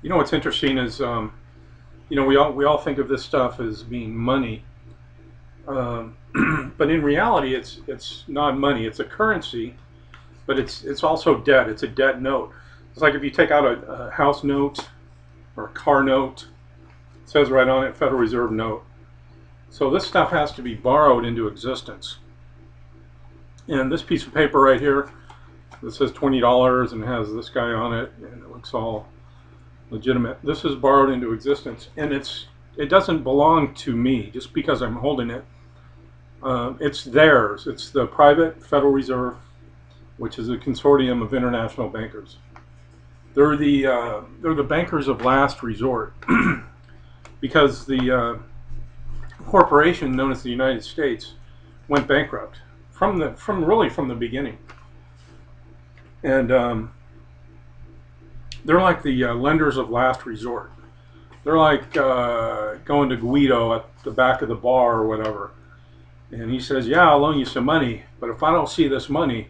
You know what's interesting is, we all think of this stuff as being money, um, but in reality, it's not money. It's a currency, but it's also debt. It's a debt note. It's like if you take out a house note or a car note, it says right on it, Federal Reserve note. So this stuff has to be borrowed into existence. And this piece of paper right here that says $20 and has this guy on it, and it looks all legitimate. This is borrowed into existence, and it doesn't belong to me just because I'm holding it. It's theirs. It's the private Federal Reserve, which is a consortium of international bankers. They're the bankers of last resort because the corporation known as the United States went bankrupt from the beginning, and they're like the lenders of last resort. They're like going to Guido at the back of the bar or whatever, and he says, "Yeah, I'll loan you some money, but if I don't see this money,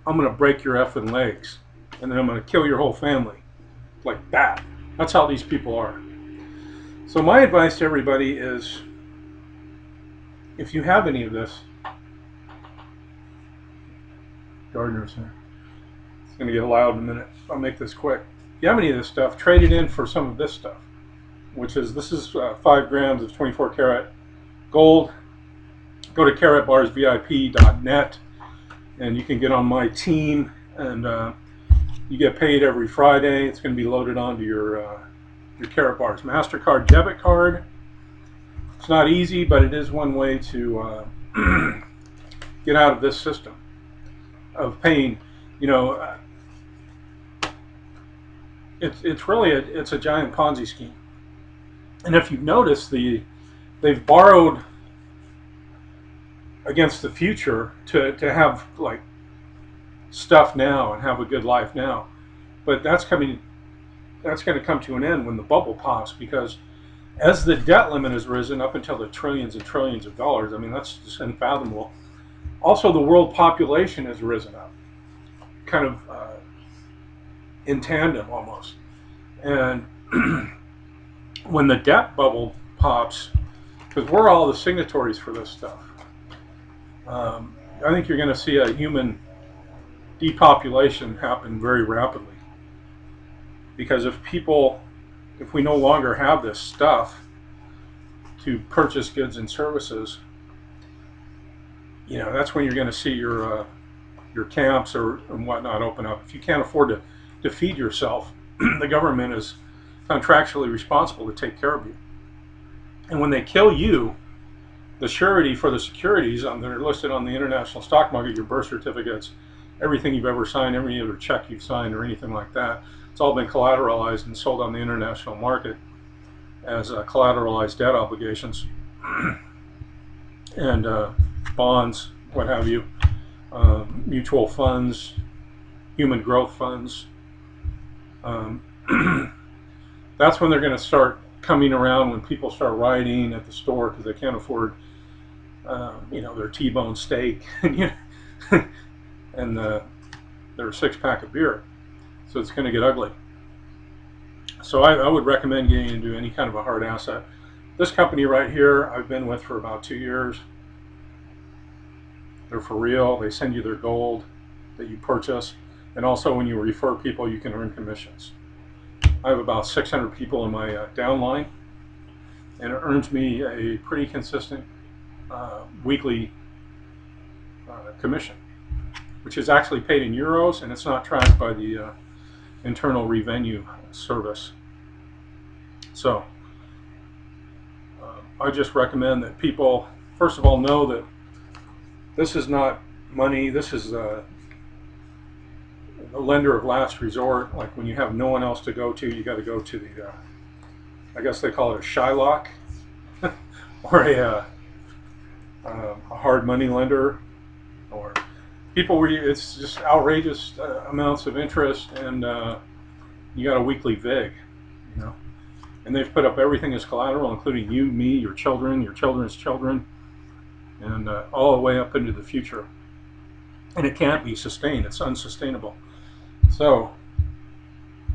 I'm gonna break your effing legs, and then I'm gonna kill your whole family." Like that. That's how these people are. So my advice to everybody is, if you have any of this, gardeners here. It's gonna get loud in a minute. I'll make this quick. If you have any of this stuff, trade it in for some of this stuff, which is 5 grams of 24 karat gold. Go to caratbarsvip.net and you can get on my team, and you get paid every Friday. It's going to be loaded onto your Carat Bars MasterCard debit card. It's not easy, but it is one way to get out of this system of paying. You know, it's really it's a giant Ponzi scheme. And if you've noticed, they've borrowed against the future to have like stuff now and have a good life now, but that's going to come to an end when the bubble pops, because as the debt limit has risen up until the trillions and trillions of dollars, I mean, that's just unfathomable. Also, the world population has risen up, kind of in tandem almost. And when the debt bubble pops, because we're all the signatories for this stuff, I think you're going to see a human depopulation happen very rapidly. Because if we no longer have this stuff to purchase goods and services, that's when you're going to see your camps and whatnot open up. If you can't afford to feed yourself, the government is contractually responsible to take care of you. And when they kill you, the surety for the securities that are listed on the international stock market, your birth certificates, everything you've ever signed, every other check you've signed or anything like that, it's all been collateralized and sold on the international market as collateralized debt obligations and bonds, what have you, mutual funds, human growth funds. That's when they're going to start coming around, when people start rioting at the store because they can't afford their T-bone steak and their 6-pack of beer. So it's going to get ugly. So I would recommend getting into any kind of a hard asset. This company right here, I've been with for about 2 years. They're for real. They send you their gold that you purchase. And also when you refer people, you can earn commissions. I have about 600 people in my downline, and it earns me a pretty consistent weekly commission, which is actually paid in euros, and it's not tracked by the Internal Revenue Service. So I just recommend that people, first of all, know that this is not money. This is a lender of last resort. Like when you have no one else to go to, you got to go to the, I guess they call it a Shylock, or a hard money lender, or people where it's just outrageous amounts of interest, and you got a weekly VIG, and they've put up everything as collateral, including you, me, your children, your children's children, and all the way up into the future. And it can't be sustained. It's unsustainable. So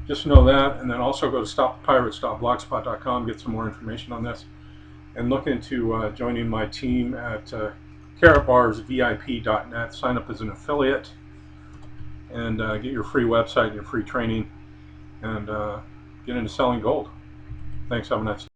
just know that, and then also go to stopthepirates.blogspot.com, get some more information on this, and look into joining my team at carrotbarsvip.net. Sign up as an affiliate and get your free website and your free training, and get into selling gold. Thanks. Have a nice day.